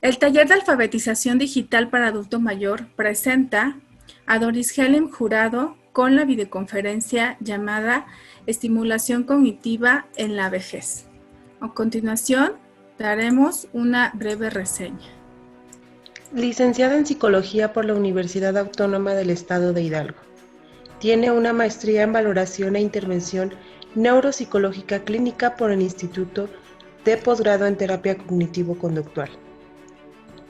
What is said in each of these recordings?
El taller de alfabetización digital para adulto mayor presenta a Doris Helen Jurado con la videoconferencia llamada Estimulación cognitiva en la vejez. A continuación, daremos una breve reseña. Licenciada en Psicología por la Universidad Autónoma del Estado de Hidalgo. Tiene una maestría en Valoración e Intervención Neuropsicológica Clínica por el Instituto de Posgrado en Terapia Cognitivo-Conductual.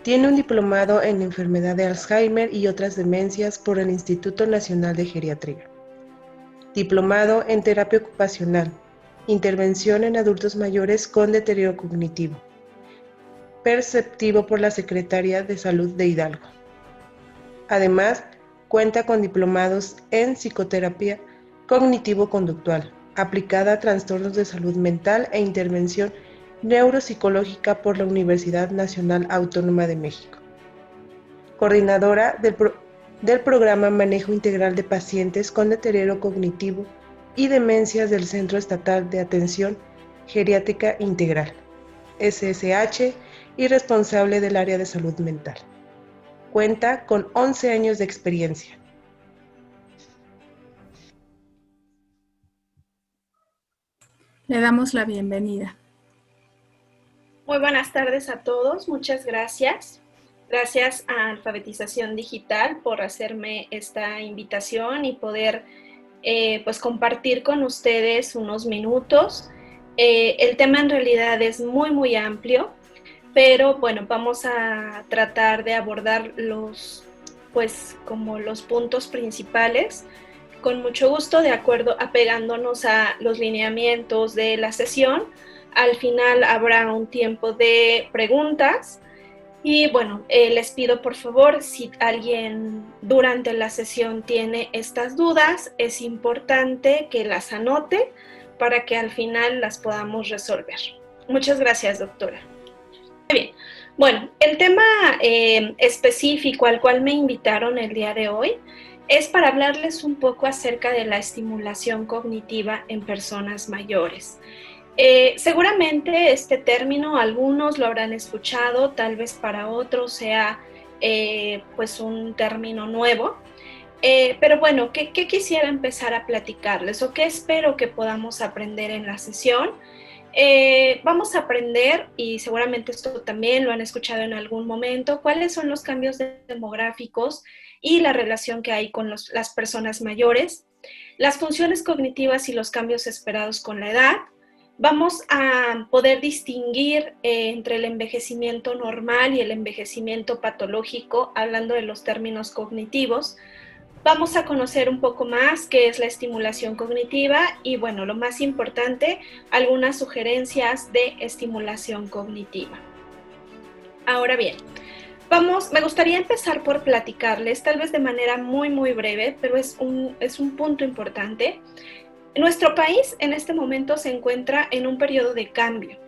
Tiene un diplomado en Enfermedad de Alzheimer y otras demencias por el Instituto Nacional de Geriatría. Diplomado en Terapia Ocupacional, Intervención en Adultos Mayores con Deterioro Cognitivo, perceptivo por la Secretaría de Salud de Hidalgo. Además, cuenta con diplomados en Psicoterapia Cognitivo-Conductual, aplicada a trastornos de salud mental e intervención neuropsicológica por la Universidad Nacional Autónoma de México. Coordinadora del programa Manejo Integral de Pacientes con Deterioro Cognitivo y Demencias del Centro Estatal de Atención Geriátrica Integral, SSH, y responsable del área de salud mental. Cuenta con 11 años de experiencia. Le damos la bienvenida. Muy buenas tardes a todos, muchas gracias. Gracias a Alfabetización Digital por hacerme esta invitación y poder pues compartir con ustedes unos minutos. El tema en realidad es muy amplio, pero bueno, vamos a tratar de abordar los puntos principales con mucho gusto, de acuerdo, apegándonos a los lineamientos de la sesión. Al final habrá un tiempo de preguntas y bueno, les pido por favor, si alguien durante la sesión tiene estas dudas, es importante que las anote para que al final las podamos resolver. Muchas gracias, doctora. Muy bien. Bueno, el tema específico al cual me invitaron el día de hoy es para hablarles un poco acerca de la estimulación cognitiva en personas mayores. Seguramente este término algunos lo habrán escuchado, tal vez para otros sea pues un término nuevo, pero bueno, ¿qué quisiera empezar a platicarles o qué espero que podamos aprender en la sesión? Vamos a aprender, y seguramente esto también lo han escuchado en algún momento, cuáles son los cambios demográficos y la relación que hay con las personas mayores, las funciones cognitivas y los cambios esperados con la edad. Vamos a poder distinguir entre el envejecimiento normal y el envejecimiento patológico, hablando de los términos cognitivos. Vamos a conocer un poco más qué es la estimulación cognitiva y, bueno, lo más importante, algunas sugerencias de estimulación cognitiva. Ahora bien, me gustaría empezar por platicarles, tal vez de manera muy breve, pero es un punto importante. Nuestro país en este momento se encuentra en un periodo de cambio,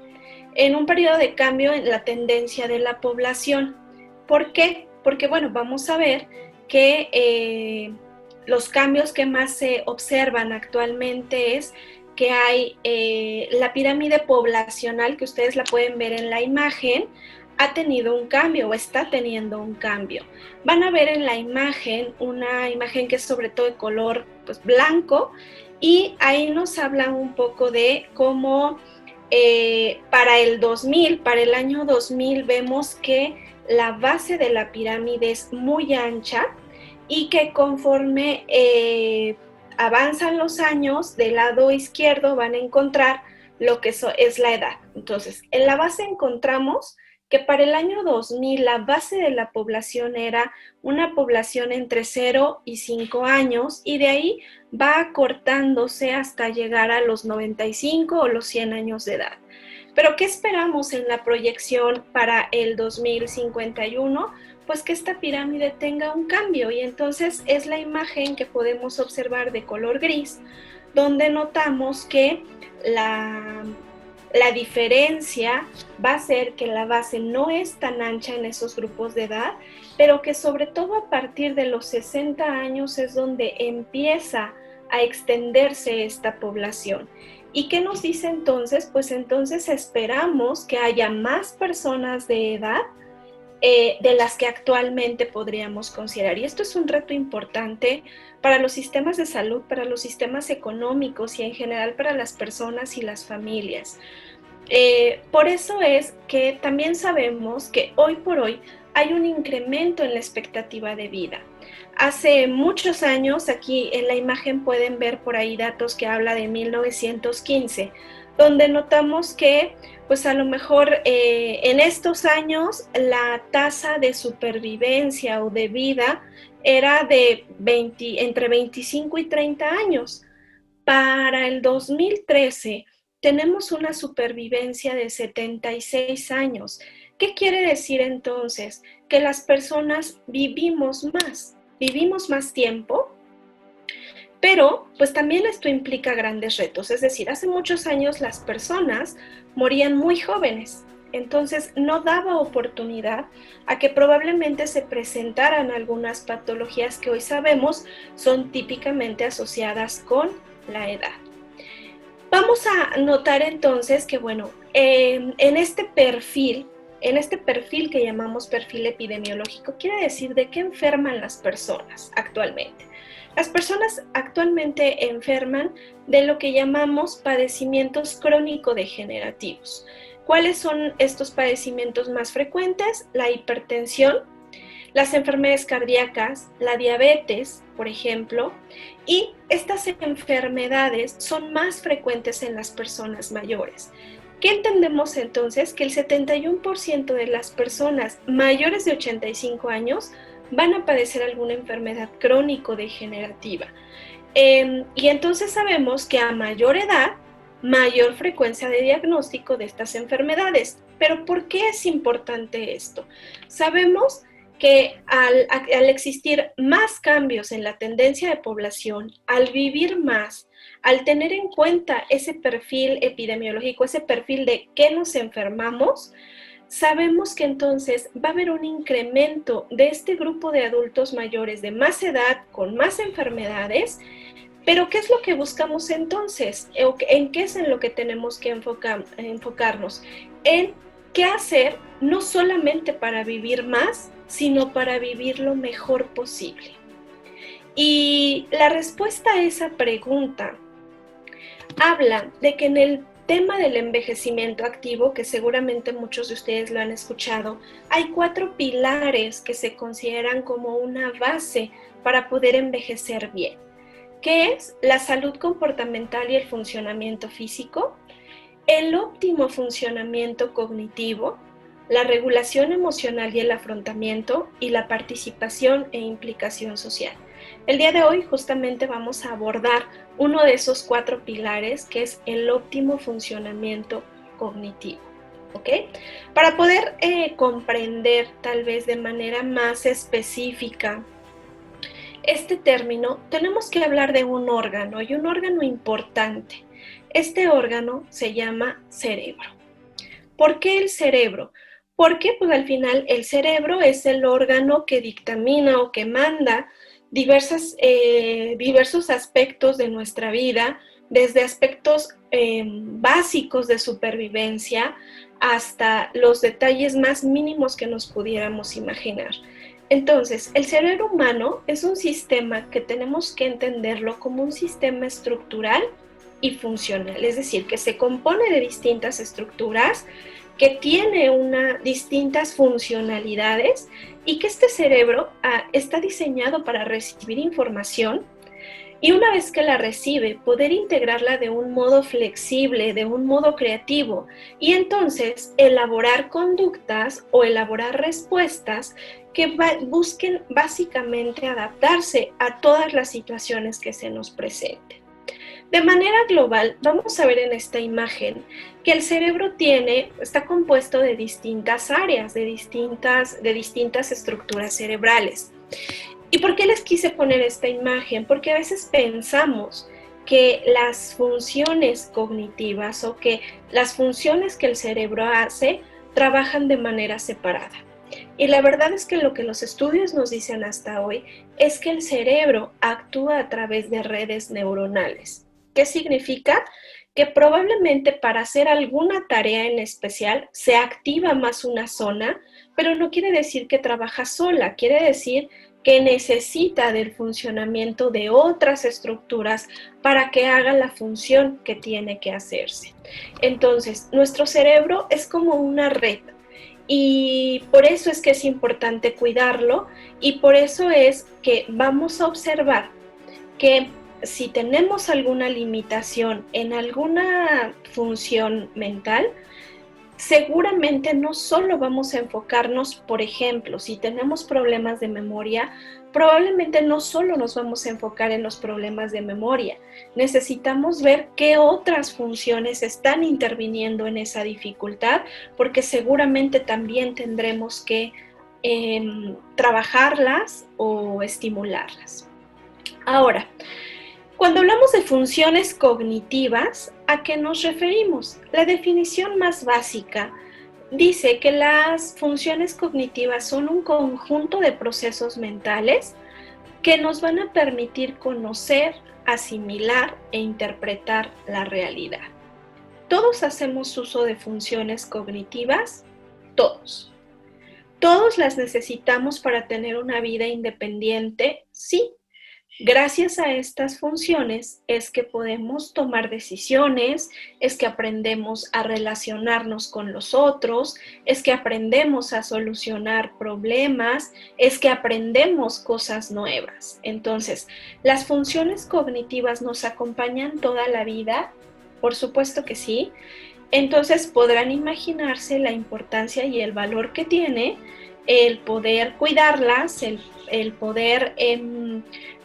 en la tendencia de la población. ¿Por qué? Porque, bueno, vamos a ver que los cambios que más se observan actualmente es que hay la pirámide poblacional, que ustedes la pueden ver en la imagen, ha tenido un cambio o está teniendo un cambio. Van a ver en la imagen una imagen que es sobre todo de color pues, blanco, y ahí nos habla un poco de cómo para el año 2000 vemos que la base de la pirámide es muy ancha y que conforme avanzan los años, del lado izquierdo van a encontrar lo que es la edad. Entonces, en la base encontramos que para el año 2000 la base de la población era una población entre 0 y 5 años, y de ahí va acortándose hasta llegar a los 95 o los 100 años de edad. Pero ¿qué esperamos en la proyección para el 2051? Pues que esta pirámide tenga un cambio, y entonces es la imagen que podemos observar de color gris, donde notamos que la diferencia va a ser que la base no es tan ancha en esos grupos de edad, pero que sobre todo a partir de los 60 años es donde empieza a extenderse esta población. ¿Y qué nos dice entonces? Pues entonces esperamos que haya más personas de edad de las que actualmente podríamos considerar. Y esto es un reto importante para los sistemas de salud, para los sistemas económicos y en general para las personas y las familias. Por eso es que también sabemos que hoy por hoy hay un incremento en la expectativa de vida. Hace muchos años, aquí en la imagen pueden ver por ahí datos que habla de 1915, donde notamos que pues a lo mejor en estos años la tasa de supervivencia o de vida era de entre 25 y 30 años. Para el 2013 tenemos una supervivencia de 76 años. ¿Qué quiere decir entonces? Que las personas vivimos más tiempo, pero pues también esto implica grandes retos. Es decir, hace muchos años las personas morían muy jóvenes, entonces no daba oportunidad a que probablemente se presentaran algunas patologías que hoy sabemos son típicamente asociadas con la edad. Vamos a notar entonces que, bueno, en este perfil que llamamos perfil epidemiológico, quiere decir de qué enferman las personas actualmente. Las personas actualmente enferman de lo que llamamos padecimientos crónico-degenerativos. ¿Cuáles son estos padecimientos más frecuentes? La hipertensión, las enfermedades cardíacas, la diabetes, por ejemplo, y estas enfermedades son más frecuentes en las personas mayores. ¿Qué entendemos entonces? Que el 71% de las personas mayores de 85 años van a padecer alguna enfermedad crónico-degenerativa. Y entonces sabemos que a mayor edad, mayor frecuencia de diagnóstico de estas enfermedades. Pero ¿por qué es importante esto? Sabemos que al existir más cambios en la tendencia de población, al vivir más, al tener en cuenta ese perfil epidemiológico, ese perfil de qué nos enfermamos, sabemos que entonces va a haber un incremento de este grupo de adultos mayores de más edad, con más enfermedades. Pero ¿qué es lo que buscamos entonces? ¿En qué es en lo que tenemos que enfocarnos? En qué hacer, no solamente para vivir más, sino para vivir lo mejor posible. Y la respuesta a esa pregunta habla de que en el tema del envejecimiento activo, que seguramente muchos de ustedes lo han escuchado, hay 4 pilares que se consideran como una base para poder envejecer bien, que es la salud comportamental y el funcionamiento físico, el óptimo funcionamiento cognitivo, la regulación emocional y el afrontamiento, y la participación e implicación social. El día de hoy justamente vamos a abordar uno de esos 4 pilares, que es el óptimo funcionamiento cognitivo. ¿Ok? Para poder comprender tal vez de manera más específica este término, tenemos que hablar de un órgano, y un órgano importante. Este órgano se llama cerebro. ¿Por qué el cerebro? Porque pues al final el cerebro es el órgano que dictamina o que manda diversos aspectos de nuestra vida, desde aspectos básicos de supervivencia hasta los detalles más mínimos que nos pudiéramos imaginar. Entonces, el cerebro humano es un sistema que tenemos que entenderlo como un sistema estructural y funcional, es decir, que se compone de distintas estructuras, que tiene distintas funcionalidades y que este cerebro está diseñado para recibir información y una vez que la recibe, poder integrarla de un modo flexible, de un modo creativo y entonces elaborar conductas o elaborar respuestas que busquen básicamente adaptarse a todas las situaciones que se nos presenten. De manera global, vamos a ver en esta imagen que el cerebro está compuesto de distintas áreas, de distintas estructuras cerebrales. ¿Y por qué les quise poner esta imagen? Porque a veces pensamos que las funciones cognitivas o que las funciones que el cerebro hace trabajan de manera separada. Y la verdad es que lo que los estudios nos dicen hasta hoy es que el cerebro actúa a través de redes neuronales. ¿Qué significa? Que probablemente para hacer alguna tarea en especial se activa más una zona, pero no quiere decir que trabaja sola, quiere decir que necesita del funcionamiento de otras estructuras para que haga la función que tiene que hacerse. Entonces, nuestro cerebro es como una red y por eso es que es importante cuidarlo y por eso es que vamos a observar que si tenemos alguna limitación en alguna función mental, seguramente no solo vamos a enfocarnos, por ejemplo, si tenemos problemas de memoria, probablemente no solo nos vamos a enfocar en los problemas de memoria. Necesitamos ver qué otras funciones están interviniendo en esa dificultad, porque seguramente también tendremos que trabajarlas o estimularlas. Ahora, cuando hablamos de funciones cognitivas, ¿a qué nos referimos? La definición más básica dice que las funciones cognitivas son un conjunto de procesos mentales que nos van a permitir conocer, asimilar e interpretar la realidad. ¿Todos hacemos uso de funciones cognitivas? Todos. ¿Todos las necesitamos para tener una vida independiente? Sí. Gracias a estas funciones es que podemos tomar decisiones, es que aprendemos a relacionarnos con los otros, es que aprendemos a solucionar problemas, es que aprendemos cosas nuevas. Entonces, ¿las funciones cognitivas nos acompañan toda la vida? Por supuesto que sí. Entonces podrán imaginarse la importancia y el valor que tiene el poder cuidarlas, el poder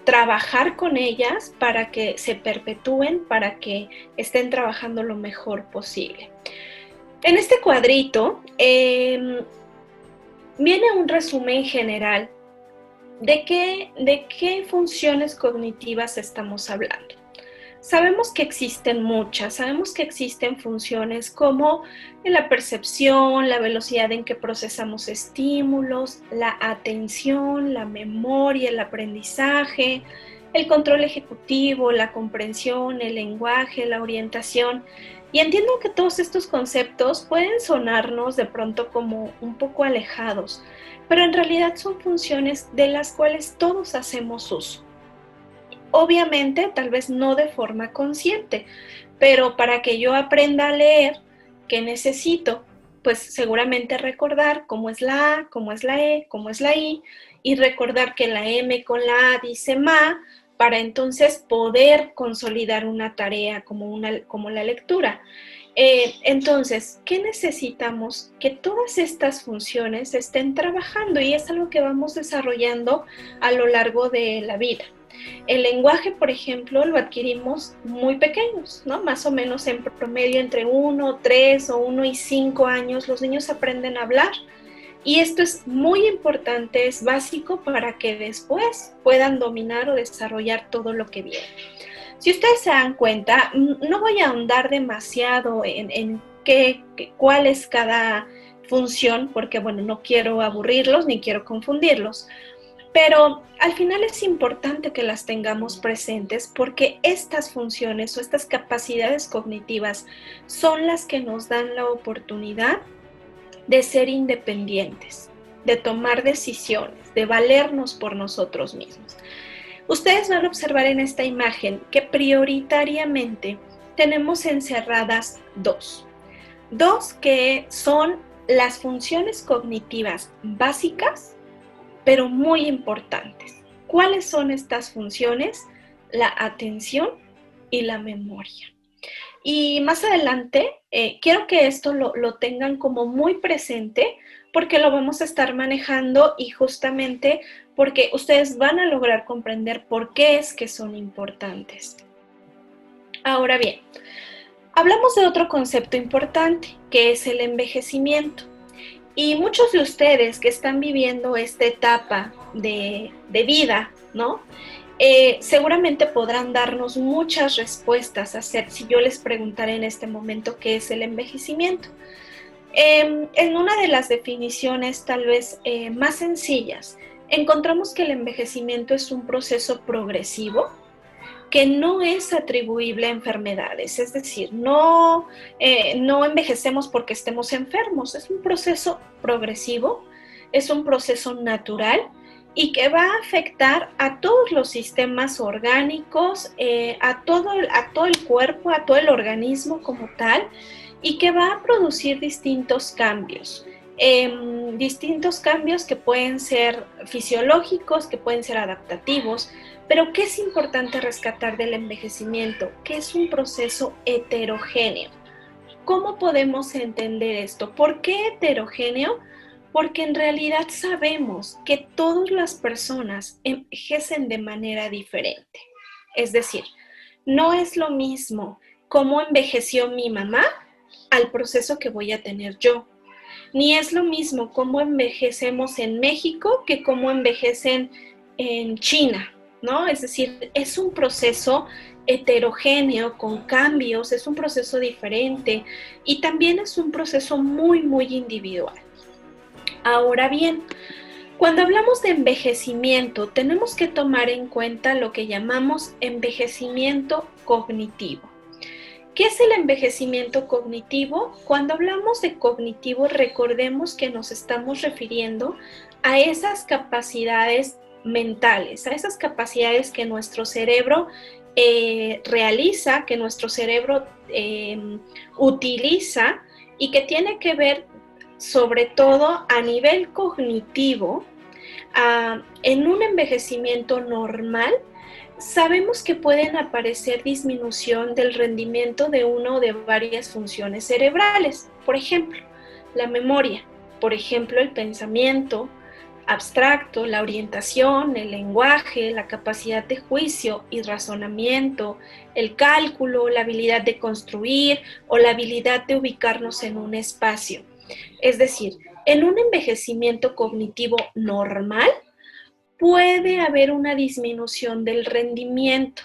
trabajar con ellas para que se perpetúen, para que estén trabajando lo mejor posible. En este cuadrito viene un resumen general de qué funciones cognitivas estamos hablando. Sabemos que existen muchas, sabemos que existen funciones como la percepción, la velocidad en que procesamos estímulos, la atención, la memoria, el aprendizaje, el control ejecutivo, la comprensión, el lenguaje, la orientación. Y entiendo que todos estos conceptos pueden sonarnos de pronto como un poco alejados, pero en realidad son funciones de las cuales todos hacemos uso. Obviamente, tal vez no de forma consciente, pero para que yo aprenda a leer, ¿qué necesito? Pues seguramente recordar cómo es la A, cómo es la E, cómo es la I, y recordar que la M con la A dice ma, para entonces poder consolidar una tarea como la lectura. Entonces, ¿qué necesitamos? Que todas estas funciones estén trabajando y es algo que vamos desarrollando a lo largo de la vida. El lenguaje, por ejemplo, lo adquirimos muy pequeños, ¿no? Más o menos en promedio entre 1, 3 o 1 y 5 años los niños aprenden a hablar. Y esto es muy importante, es básico para que después puedan dominar o desarrollar todo lo que viene. Si ustedes se dan cuenta, no voy a ahondar demasiado en cuál es cada función, porque bueno, no quiero aburrirlos ni quiero confundirlos. Pero al final es importante que las tengamos presentes porque estas funciones o estas capacidades cognitivas son las que nos dan la oportunidad de ser independientes, de tomar decisiones, de valernos por nosotros mismos. Ustedes van a observar en esta imagen que prioritariamente tenemos encerradas dos que son las funciones cognitivas básicas pero muy importantes. ¿Cuáles son estas funciones? La atención y la memoria. Y más adelante, quiero que esto lo tengan como muy presente porque lo vamos a estar manejando y justamente porque ustedes van a lograr comprender por qué es que son importantes. Ahora bien, hablamos de otro concepto importante, que es el envejecimiento. Y muchos de ustedes que están viviendo esta etapa de vida, ¿no? Seguramente podrán darnos muchas respuestas si yo les preguntara en este momento qué es el envejecimiento. En una de las definiciones tal vez más sencillas, encontramos que el envejecimiento es un proceso progresivo que no es atribuible a enfermedades, es decir, no envejecemos porque estemos enfermos, es un proceso progresivo es un proceso natural y que va a afectar a todos los sistemas orgánicos, a todo el cuerpo, a todo el organismo como tal, y que va a producir distintos cambios. Distintos cambios que pueden ser fisiológicos, que pueden ser adaptativos, pero ¿qué es importante rescatar del envejecimiento? Que es un proceso heterogéneo. ¿Cómo podemos entender esto? ¿Por qué heterogéneo? Porque en realidad sabemos que todas las personas envejecen de manera diferente. Es decir, no es lo mismo cómo envejeció mi mamá al proceso que voy a tener yo. Ni es lo mismo cómo envejecemos en México que cómo envejecen en China, ¿no? Es decir, es un proceso heterogéneo, con cambios, es un proceso diferente y también es un proceso muy, muy individual. Ahora bien, cuando hablamos de envejecimiento, tenemos que tomar en cuenta lo que llamamos envejecimiento cognitivo. ¿Qué es el envejecimiento cognitivo? Cuando hablamos de cognitivo, recordemos que nos estamos refiriendo a esas capacidades mentales, a esas capacidades que nuestro cerebro realiza, que nuestro cerebro utiliza y que tiene que ver sobre todo a nivel cognitivo. En un envejecimiento normal, sabemos que pueden aparecer disminución del rendimiento de una o de varias funciones cerebrales. Por ejemplo, la memoria, por ejemplo, el pensamiento abstracto, la orientación, el lenguaje, la capacidad de juicio y razonamiento, el cálculo, la habilidad de construir o la habilidad de ubicarnos en un espacio. Es decir, en un envejecimiento cognitivo normal, puede haber una disminución del rendimiento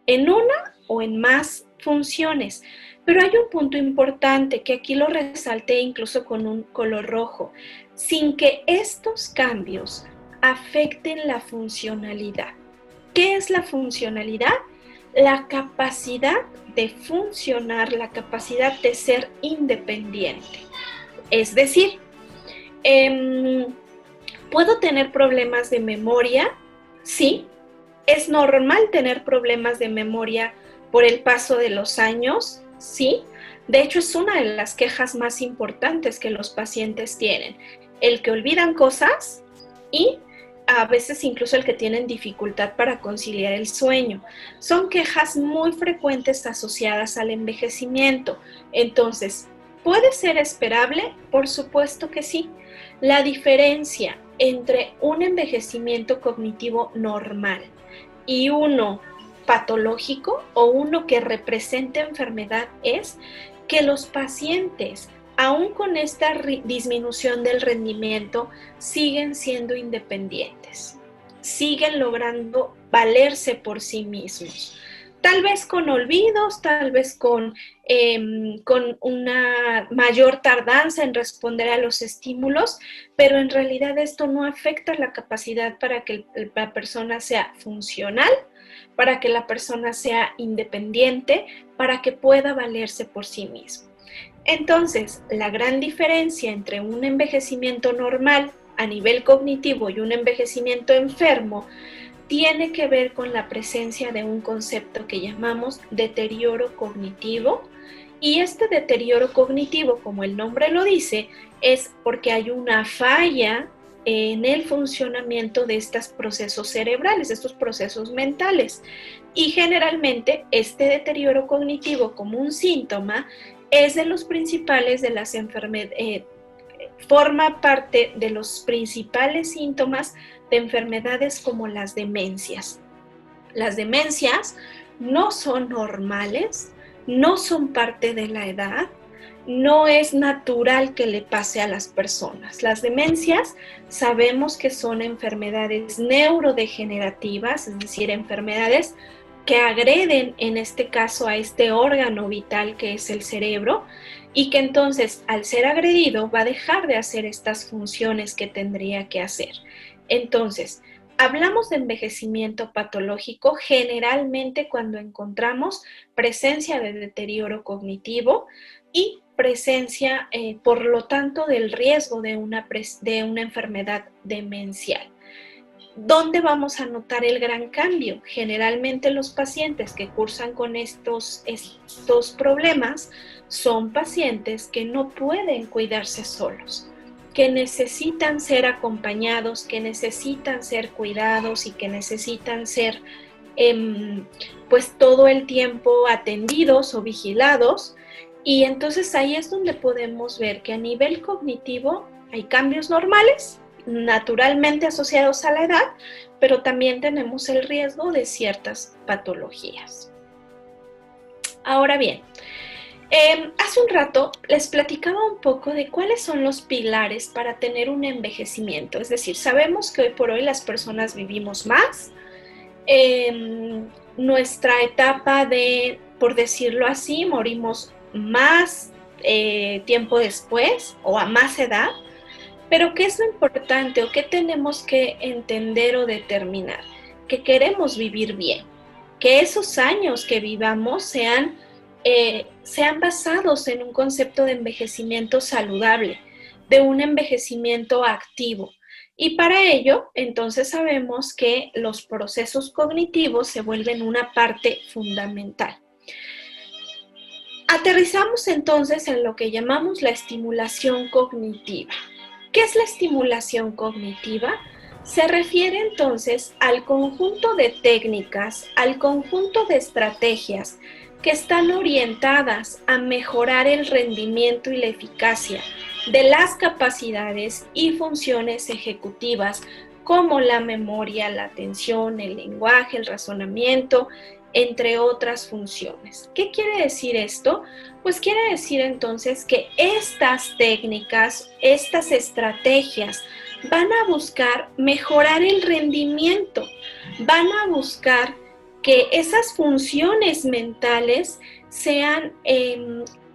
en una o en más funciones. Pero hay un punto importante que aquí lo resalté incluso con un color rojo, sin que estos cambios afecten la funcionalidad. ¿Qué es la funcionalidad? La capacidad de funcionar, la capacidad de ser independiente. Es decir, ¿puedo tener problemas de memoria? Sí. ¿Es normal tener problemas de memoria por el paso de los años? Sí. De hecho, es una de las quejas más importantes que los pacientes tienen. El que olvidan cosas y a veces incluso el que tienen dificultad para conciliar el sueño. Son quejas muy frecuentes asociadas al envejecimiento. Entonces, ¿puede ser esperable? Por supuesto que sí. La diferencia entre un envejecimiento cognitivo normal y uno patológico o uno que represente enfermedad es que los pacientes, aún con esta disminución del rendimiento, siguen siendo independientes, siguen logrando valerse por sí mismos. Tal vez con olvidos, tal vez con una mayor tardanza en responder a los estímulos, pero en realidad esto no afecta la capacidad para que la persona sea funcional, para que la persona sea independiente, para que pueda valerse por sí mismo. Entonces, la gran diferencia entre un envejecimiento normal a nivel cognitivo y un envejecimiento enfermo tiene que ver con la presencia de un concepto que llamamos deterioro cognitivo. Y este deterioro cognitivo, como el nombre lo dice, es porque hay una falla en el funcionamiento de estos procesos cerebrales, de estos procesos mentales. Y generalmente este deterioro cognitivo como un síntoma es de los principales de las enfermedades, forma parte de los principales síntomas de enfermedades como las demencias. Las demencias no son normales, no son parte de la edad, no es natural que le pase a las personas. Las demencias sabemos que son enfermedades neurodegenerativas, es decir, enfermedades que agreden en este caso a este órgano vital que es el cerebro y que entonces al ser agredido va a dejar de hacer estas funciones que tendría que hacer. Entonces, hablamos de envejecimiento patológico generalmente cuando encontramos presencia de deterioro cognitivo y presencia, por lo tanto, del riesgo de una enfermedad demencial. ¿Dónde vamos a notar el gran cambio? Generalmente los pacientes que cursan con estos problemas son pacientes que no pueden cuidarse solos, que necesitan ser acompañados, que necesitan ser cuidados y que necesitan ser pues todo el tiempo atendidos o vigilados. Y entonces ahí es donde podemos ver que a nivel cognitivo hay cambios normales, naturalmente asociados a la edad, pero también tenemos el riesgo de ciertas patologías. Ahora bien, hace un rato les platicaba un poco de cuáles son los pilares para tener un envejecimiento. Es decir, sabemos que hoy por hoy las personas vivimos más. Nuestra etapa de, por decirlo así, morimos más tiempo después o a más edad. Pero ¿qué es lo importante o qué tenemos que entender o determinar? Que queremos vivir bien, que esos años que vivamos sean basados en un concepto de envejecimiento saludable, de un envejecimiento activo. Y para ello, entonces sabemos que los procesos cognitivos se vuelven una parte fundamental. Aterrizamos entonces en lo que llamamos la estimulación cognitiva. ¿Qué es la estimulación cognitiva? Se refiere entonces al conjunto de técnicas, al conjunto de estrategias que están orientadas a mejorar el rendimiento y la eficacia de las capacidades y funciones ejecutivas como la memoria, la atención, el lenguaje, el razonamiento, entre otras funciones. ¿Qué quiere decir esto? Pues quiere decir entonces que estas técnicas, estas estrategias van a buscar mejorar el rendimiento, van a buscar que esas funciones mentales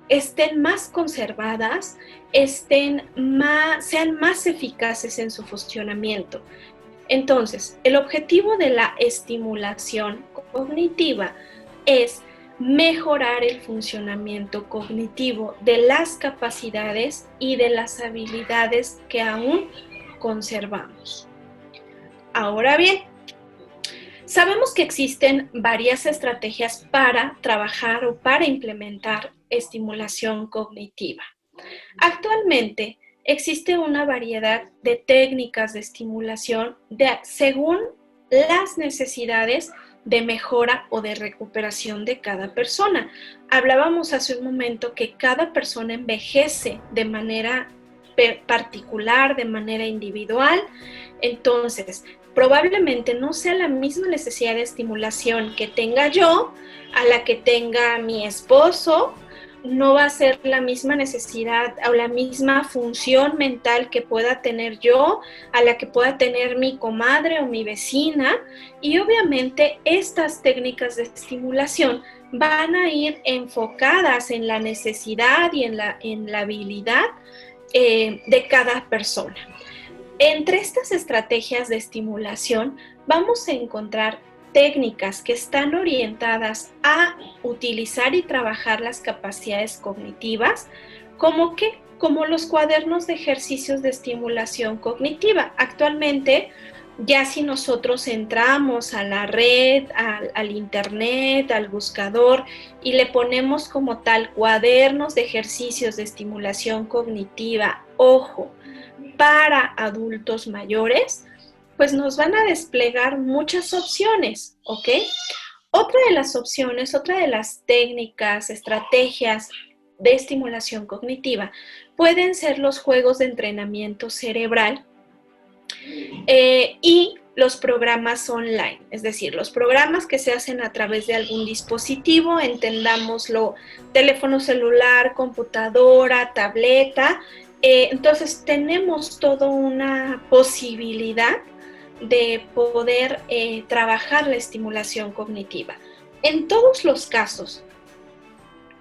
estén más conservadas, sean más eficaces en su funcionamiento. Entonces, el objetivo de la estimulación cognitiva es mejorar el funcionamiento cognitivo de las capacidades y de las habilidades que aún conservamos. Ahora bien, sabemos que existen varias estrategias para trabajar o para implementar estimulación cognitiva. Actualmente existe una variedad de técnicas de estimulación según las necesidades de mejora o de recuperación de cada persona. Hablábamos hace un momento que cada persona envejece de manera particular, de manera individual. Entonces, probablemente no sea la misma necesidad de estimulación que tenga yo a la que tenga mi esposo. No va a ser la misma necesidad o la misma función mental que pueda tener yo a la que pueda tener mi comadre o mi vecina. Y obviamente estas técnicas de estimulación van a ir enfocadas en la necesidad y en la habilidad de cada persona. Entre estas estrategias de estimulación vamos a encontrar técnicas que están orientadas a utilizar y trabajar las capacidades cognitivas, como los cuadernos de ejercicios de estimulación cognitiva. Actualmente, ya si nosotros entramos a la red, al internet, al buscador y le ponemos como tal cuadernos de ejercicios de estimulación cognitiva, ojo, para adultos mayores, pues nos van a desplegar muchas opciones, ¿ok? Otra de las opciones, otra de las técnicas, estrategias de estimulación cognitiva pueden ser los juegos de entrenamiento cerebral y los programas online, es decir, los programas que se hacen a través de algún dispositivo, entendámoslo, teléfono celular, computadora, tableta. Entonces tenemos toda una posibilidad de poder trabajar la estimulación cognitiva. En todos los casos,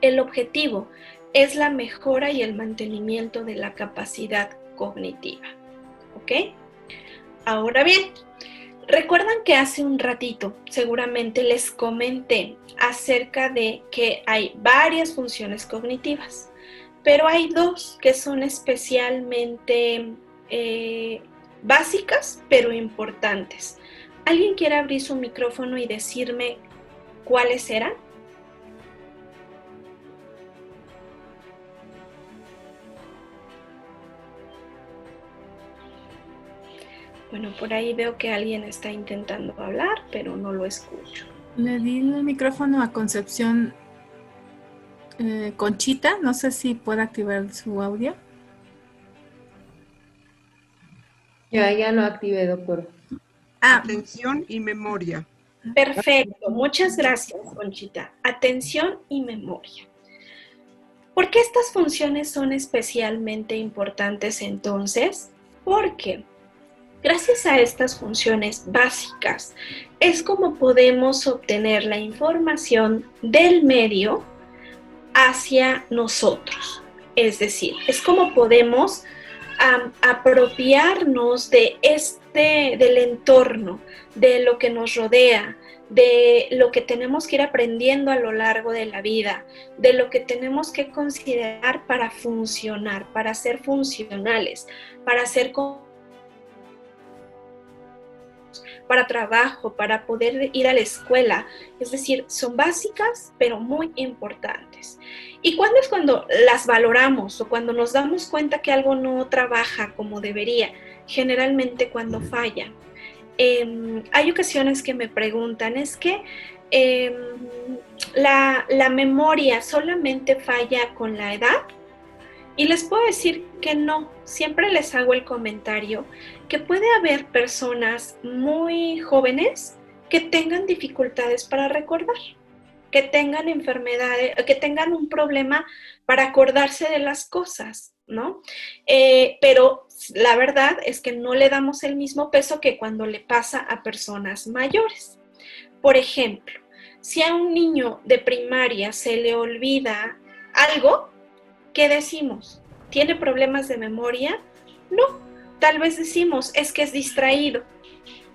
el objetivo es la mejora y el mantenimiento de la capacidad cognitiva. ¿Ok? Ahora bien, recuerdan que hace un ratito seguramente les comenté acerca de que hay varias funciones cognitivas. pero hay dos que son especialmente básicas, pero importantes. ¿Alguien quiere abrir su micrófono y decirme cuáles eran? Bueno, por ahí veo que alguien está intentando hablar, pero no lo escucho. Le di el micrófono a Concepción Conchita. No sé si puede activar su audio. Ya lo activé, doctor. Atención y memoria. Perfecto, muchas gracias, Conchita. Atención y memoria. ¿Por qué estas funciones son especialmente importantes entonces? Porque gracias a estas funciones básicas es como podemos obtener la información del medio hacia nosotros. Es decir, es como podemos apropiarnos del entorno, de lo que nos rodea, de lo que tenemos que ir aprendiendo a lo largo de la vida, de lo que tenemos que considerar para funcionar, para ser funcionales, para ser para trabajo, para poder ir a la escuela. Es decir, son básicas, pero muy importantes. ¿Y cuándo es cuando las valoramos o cuando nos damos cuenta que algo no trabaja como debería? Generalmente cuando falla. Hay ocasiones que me preguntan, ¿es que la memoria solamente falla con la edad? Y les puedo decir que no, siempre les hago el comentario que puede haber personas muy jóvenes que tengan dificultades para recordar, que tengan enfermedades, que tengan un problema para acordarse de las cosas, ¿no? Pero la verdad es que no le damos el mismo peso que cuando le pasa a personas mayores. Por ejemplo, si a un niño de primaria se le olvida algo, ¿qué decimos? ¿Tiene problemas de memoria? No, tal vez decimos, es que es distraído,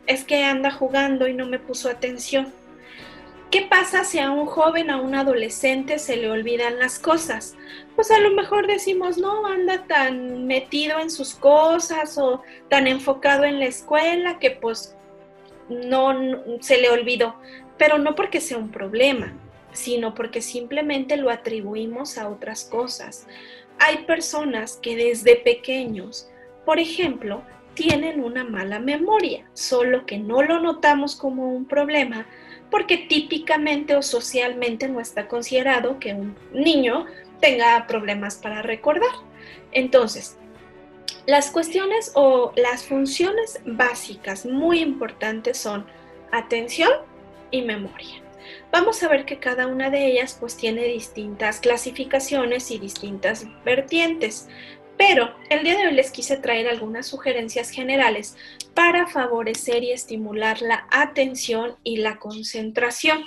es que anda jugando y no me puso atención. ¿Qué pasa si a un joven, a un adolescente se le olvidan las cosas? Pues a lo mejor decimos, no, anda tan metido en sus cosas o tan enfocado en la escuela que pues no se le olvidó, pero no porque sea un problema, sino porque simplemente lo atribuimos a otras cosas. Hay personas que desde pequeños, por ejemplo, tienen una mala memoria, solo que no lo notamos como un problema porque típicamente o socialmente no está considerado que un niño tenga problemas para recordar. Entonces, las cuestiones o las funciones básicas muy importantes son atención y memoria. Vamos a ver que cada una de ellas pues tiene distintas clasificaciones y distintas vertientes, pero el día de hoy les quise traer algunas sugerencias generales para favorecer y estimular la atención y la concentración.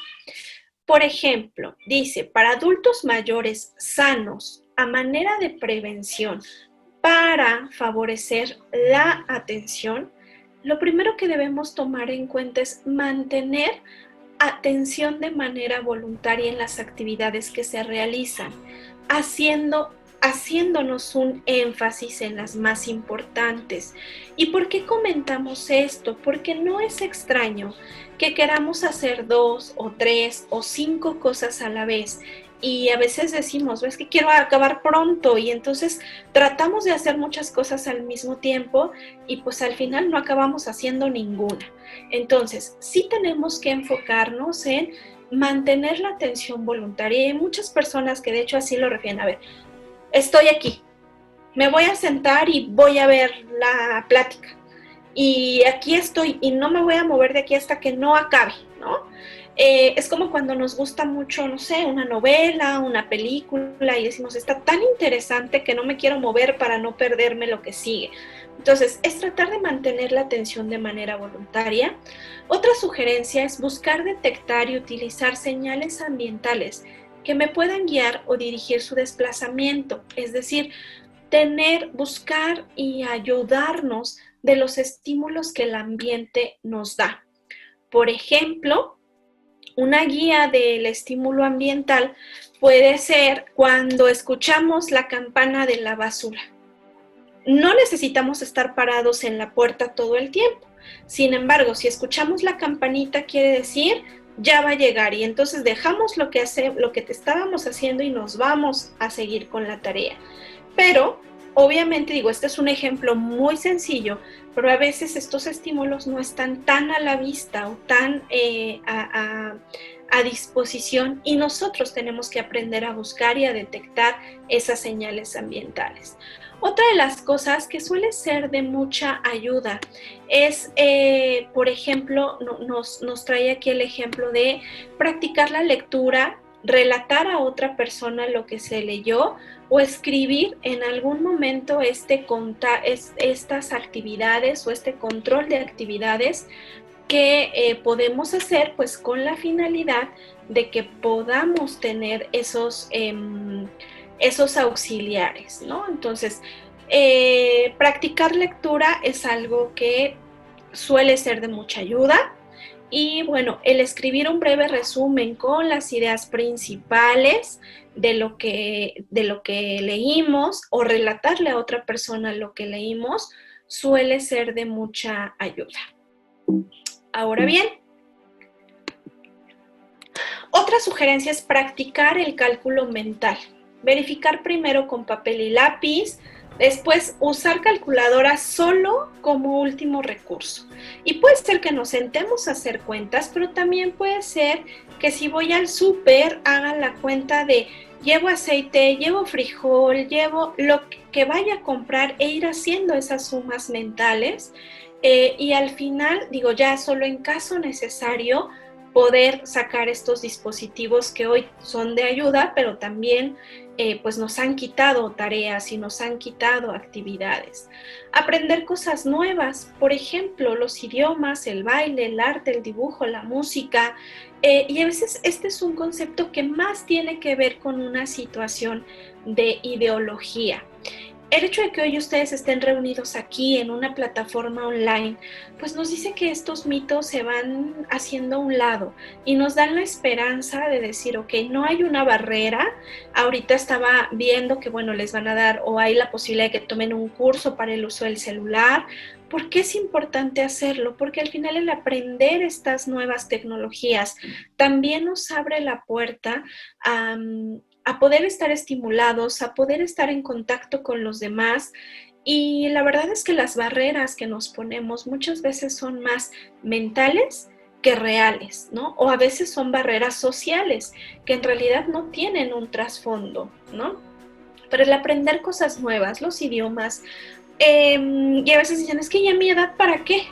Por ejemplo, dice, para adultos mayores sanos, a manera de prevención, para favorecer la atención, lo primero que debemos tomar en cuenta es mantener atención de manera voluntaria en las actividades que se realizan, haciéndonos un énfasis en las más importantes. ¿Y por qué comentamos esto? Porque no es extraño que queramos hacer 2 o 3 o 5 cosas a la vez. Y a veces decimos, es que quiero acabar pronto y entonces tratamos de hacer muchas cosas al mismo tiempo y pues al final no acabamos haciendo ninguna. Entonces, sí tenemos que enfocarnos en mantener la atención voluntaria. Y hay muchas personas que de hecho así lo refieren. A ver, estoy aquí, me voy a sentar y voy a ver la plática. Y aquí estoy y no me voy a mover de aquí hasta que no acabe, ¿no? Es como cuando nos gusta mucho, no sé, una novela, una película y decimos, está tan interesante que no me quiero mover para no perderme lo que sigue. Entonces, es tratar de mantener la atención de manera voluntaria. Otra sugerencia es buscar detectar y utilizar señales ambientales que me puedan guiar o dirigir su desplazamiento, es decir, buscar y ayudarnos de los estímulos que el ambiente nos da. Por ejemplo, una guía del estímulo ambiental puede ser cuando escuchamos la campana de la basura. No necesitamos estar parados en la puerta todo el tiempo. Sin embargo, si escuchamos la campanita, quiere decir ya va a llegar, y entonces dejamos lo que estábamos haciendo y nos vamos a seguir con la tarea. Pero obviamente, digo, este es un ejemplo muy sencillo, pero a veces estos estímulos no están tan a la vista o tan a disposición, y nosotros tenemos que aprender a buscar y a detectar esas señales ambientales. Otra de las cosas que suele ser de mucha ayuda es, por ejemplo, nos trae aquí el ejemplo de practicar la lectura, relatar a otra persona lo que se leyó o escribir en algún momento estas actividades o este control de actividades que podemos hacer, pues con la finalidad de que podamos tener esos auxiliares, ¿no? Entonces, practicar lectura es algo que suele ser de mucha ayuda. Y bueno, el escribir un breve resumen con las ideas principales de lo que leímos o relatarle a otra persona lo que leímos suele ser de mucha ayuda. Ahora bien, otra sugerencia es practicar el cálculo mental. Verificar primero con papel y lápiz, después usar calculadora solo como último recurso. Y puede ser que nos sentemos a hacer cuentas, pero también puede ser que si voy al súper haga la cuenta de llevo aceite, llevo frijol, llevo lo que vaya a comprar e ir haciendo esas sumas mentales. Y al final, digo, ya solo en caso necesario, poder sacar estos dispositivos que hoy son de ayuda, pero también pues nos han quitado tareas y nos han quitado actividades. Aprender cosas nuevas, por ejemplo, los idiomas, el baile, el arte, el dibujo, la música, y a veces este es un concepto que más tiene que ver con una situación de ideología. El hecho de que hoy ustedes estén reunidos aquí en una plataforma online, pues nos dice que estos mitos se van haciendo a un lado y nos dan la esperanza de decir, ok, no hay una barrera. Ahorita estaba viendo que, bueno, les van a dar o hay la posibilidad de que tomen un curso para el uso del celular. ¿Por qué es importante hacerlo? Porque al final el aprender estas nuevas tecnologías también nos abre la puerta a poder estar estimulados, a poder estar en contacto con los demás. Y la verdad es que las barreras que nos ponemos muchas veces son más mentales que reales, ¿no? O a veces son barreras sociales que en realidad no tienen un trasfondo, ¿no? Pero el aprender cosas nuevas, los idiomas, y a veces dicen, es que ya a mi edad, ¿para qué?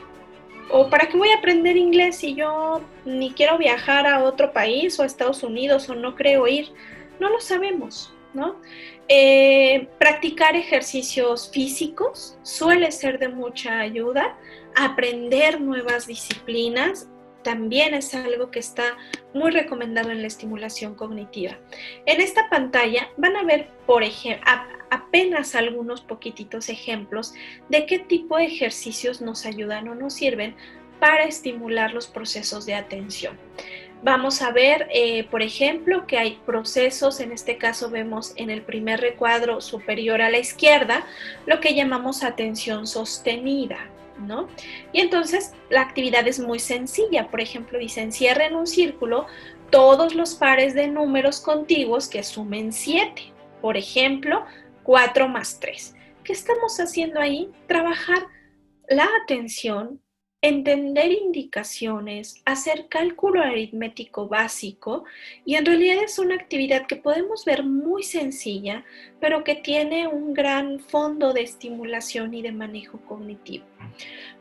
¿O para qué voy a aprender inglés si yo ni quiero viajar a otro país o a Estados Unidos o no creo ir? No lo sabemos, ¿no? Practicar ejercicios físicos suele ser de mucha ayuda. Aprender nuevas disciplinas también es algo que está muy recomendado en la estimulación cognitiva. En esta pantalla van a ver, por ejemplo, apenas algunos poquititos ejemplos de qué tipo de ejercicios nos ayudan o nos sirven para estimular los procesos de atención. Vamos a ver, por ejemplo, que hay procesos, en este caso vemos en el primer recuadro superior a la izquierda, lo que llamamos atención sostenida, ¿no? Y entonces la actividad es muy sencilla. Por ejemplo, dice, encierra en un círculo todos los pares de números contiguos que sumen 7. Por ejemplo, 4 más 3. ¿Qué estamos haciendo ahí? Trabajar la atención, entender indicaciones, hacer cálculo aritmético básico, y en realidad es una actividad que podemos ver muy sencilla, pero que tiene un gran fondo de estimulación y de manejo cognitivo.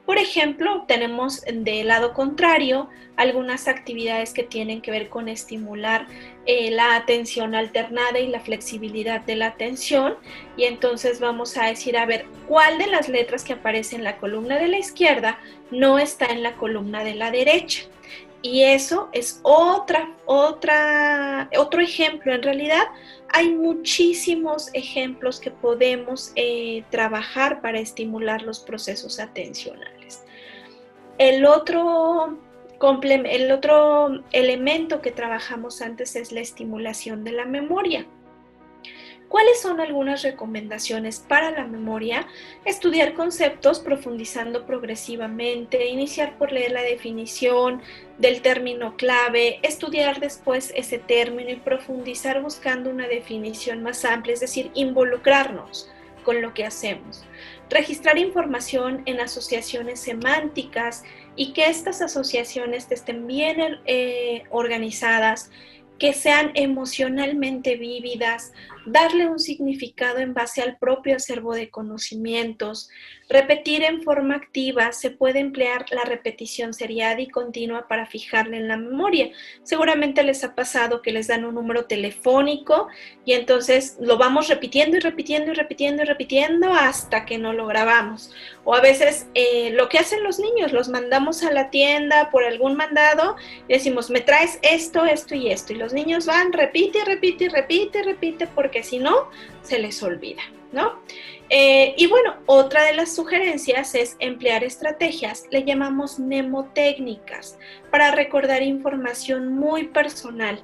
Por ejemplo, tenemos del lado contrario algunas actividades que tienen que ver con estimular la atención alternada y la flexibilidad de la atención, y entonces vamos a decir, a ver, ¿cuál de las letras que aparece en la columna de la izquierda no está en la columna de la derecha? Y eso es otro ejemplo. En realidad hay muchísimos ejemplos que podemos trabajar para estimular los procesos atencionales. El otro El otro elemento que trabajamos antes es la estimulación de la memoria. ¿Cuáles son algunas recomendaciones para la memoria? Estudiar conceptos profundizando progresivamente, iniciar por leer la definición del término clave, estudiar después ese término y profundizar buscando una definición más amplia, es decir, involucrarnos con lo que hacemos. Registrar información en asociaciones semánticas y que estas asociaciones estén bien organizadas, que sean emocionalmente vívidas, darle un significado en base al propio acervo de conocimientos, repetir en forma activa. Se puede emplear la repetición seriada y continua para fijarla en la memoria. Seguramente les ha pasado que les dan un número telefónico y entonces lo vamos repitiendo y repitiendo y repitiendo y repitiendo hasta que no lo grabamos. O a veces lo que hacen los niños, los mandamos a la tienda por algún mandado y decimos, me traes esto, esto y esto. Y los niños van, repite, repite, repite, repite, porque si no, se les olvida, ¿no? Y bueno, otra de las sugerencias es emplear estrategias, le llamamos mnemotécnicas, para recordar información muy personal.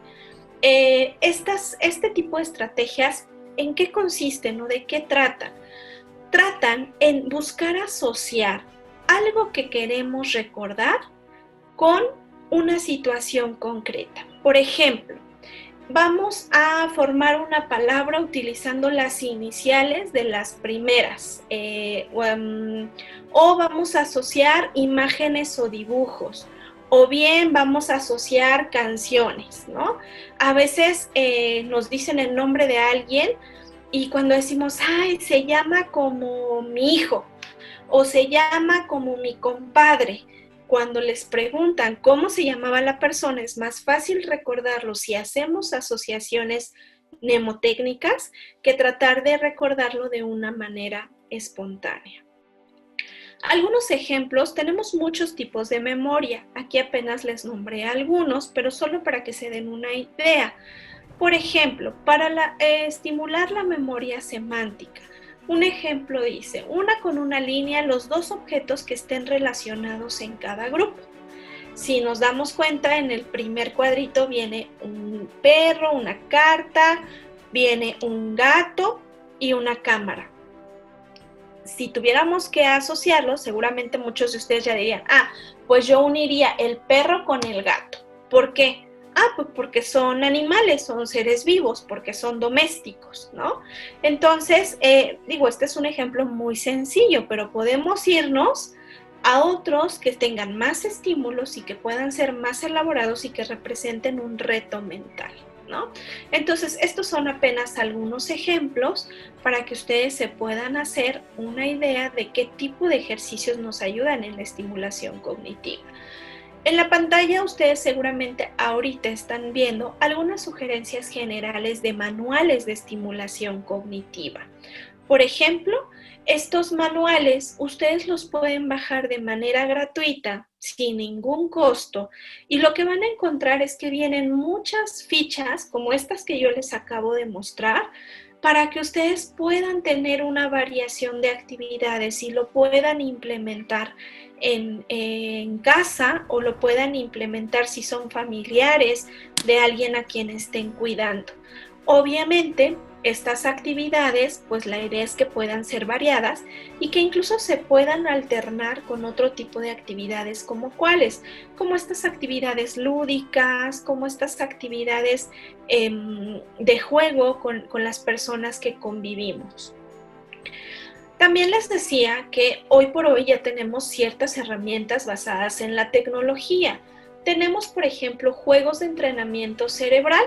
Este tipo de estrategias, ¿en qué consisten o de qué tratan? Tratan en buscar asociar algo que queremos recordar con una situación concreta. Por ejemplo, vamos a formar una palabra utilizando las iniciales de las primeras, o vamos a asociar imágenes o dibujos, o bien vamos a asociar canciones, ¿no? A veces nos dicen el nombre de alguien y cuando decimos, ay, se llama como mi hijo, o se llama como mi compadre. Cuando les preguntan cómo se llamaba la persona, es más fácil recordarlo si hacemos asociaciones mnemotécnicas que tratar de recordarlo de una manera espontánea. Algunos ejemplos, tenemos muchos tipos de memoria. Aquí apenas les nombré algunos, pero solo para que se den una idea. Por ejemplo, para estimular la memoria semántica, un ejemplo dice, una con una línea los dos objetos que estén relacionados en cada grupo. Si nos damos cuenta, en el primer cuadrito viene un perro, una carta, viene un gato y una cámara. Si tuviéramos que asociarlo, seguramente muchos de ustedes ya dirían, pues yo uniría el perro con el gato. ¿Por qué? Pues porque son animales, son seres vivos, porque son domésticos, ¿no? Entonces, este es un ejemplo muy sencillo, pero podemos irnos a otros que tengan más estímulos y que puedan ser más elaborados y que representen un reto mental, ¿no? Entonces, estos son apenas algunos ejemplos para que ustedes se puedan hacer una idea de qué tipo de ejercicios nos ayudan en la estimulación cognitiva. En la pantalla ustedes seguramente ahorita están viendo algunas sugerencias generales de manuales de estimulación cognitiva. Por ejemplo, estos manuales ustedes los pueden bajar de manera gratuita, sin ningún costo, y lo que van a encontrar es que vienen muchas fichas como estas que yo les acabo de mostrar, para que ustedes puedan tener una variación de actividades y lo puedan implementar en casa o lo puedan implementar si son familiares de alguien a quien estén cuidando. Obviamente, estas actividades, pues la idea es que puedan ser variadas y que incluso se puedan alternar con otro tipo de actividades, como cuáles, como estas actividades lúdicas, como estas actividades de juego con las personas que convivimos. También les decía que hoy por hoy ya tenemos ciertas herramientas basadas en la tecnología. Tenemos, por ejemplo, juegos de entrenamiento cerebral,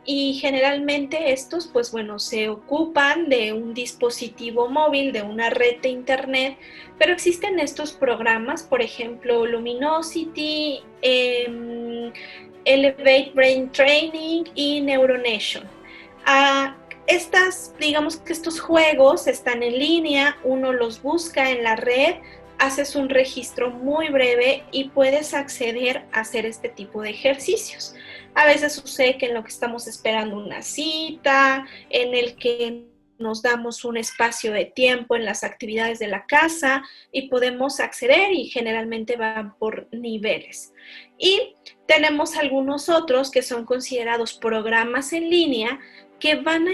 y generalmente estos, pues bueno, se ocupan de un dispositivo móvil, de una red de internet, pero existen estos programas, por ejemplo, Luminosity, Elevate Brain Training y Neuronation. Digamos que estos juegos están en línea, uno los busca en la red, haces un registro muy breve y puedes acceder a hacer este tipo de ejercicios. A veces sucede que en lo que estamos esperando una cita, en el que nos damos un espacio de tiempo en las actividades de la casa y podemos acceder y generalmente van por niveles. Y tenemos algunos otros que son considerados programas en línea que van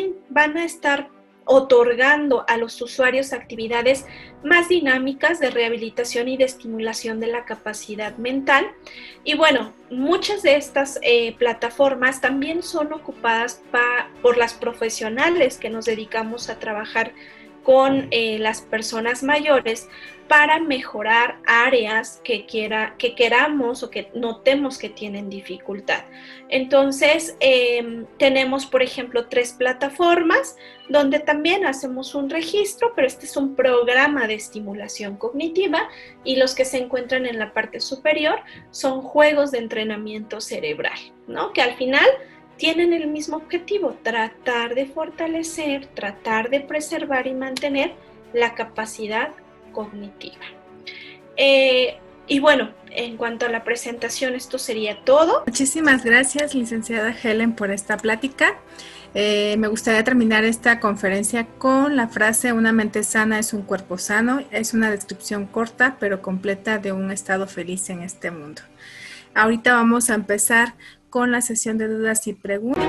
a estar otorgando a los usuarios actividades más dinámicas de rehabilitación y de estimulación de la capacidad mental. Y bueno, muchas de estas plataformas también son ocupadas por las profesionales que nos dedicamos a trabajar con las personas mayores para mejorar áreas que queramos o que notemos que tienen dificultad. Entonces, tenemos, por ejemplo, 3 plataformas donde también hacemos un registro, pero este es un programa de estimulación cognitiva, y los que se encuentran en la parte superior son juegos de entrenamiento cerebral, ¿no? Que al final tienen el mismo objetivo: tratar de fortalecer, tratar de preservar y mantener la capacidad cognitiva. Y bueno, en cuanto a la presentación, esto sería todo. Muchísimas gracias, licenciada Helen, por esta plática. Me gustaría terminar esta conferencia con la frase: una mente sana es un cuerpo sano. Es una descripción corta pero completa de un estado feliz en este mundo. Ahorita vamos a empezar con la sesión de dudas y preguntas.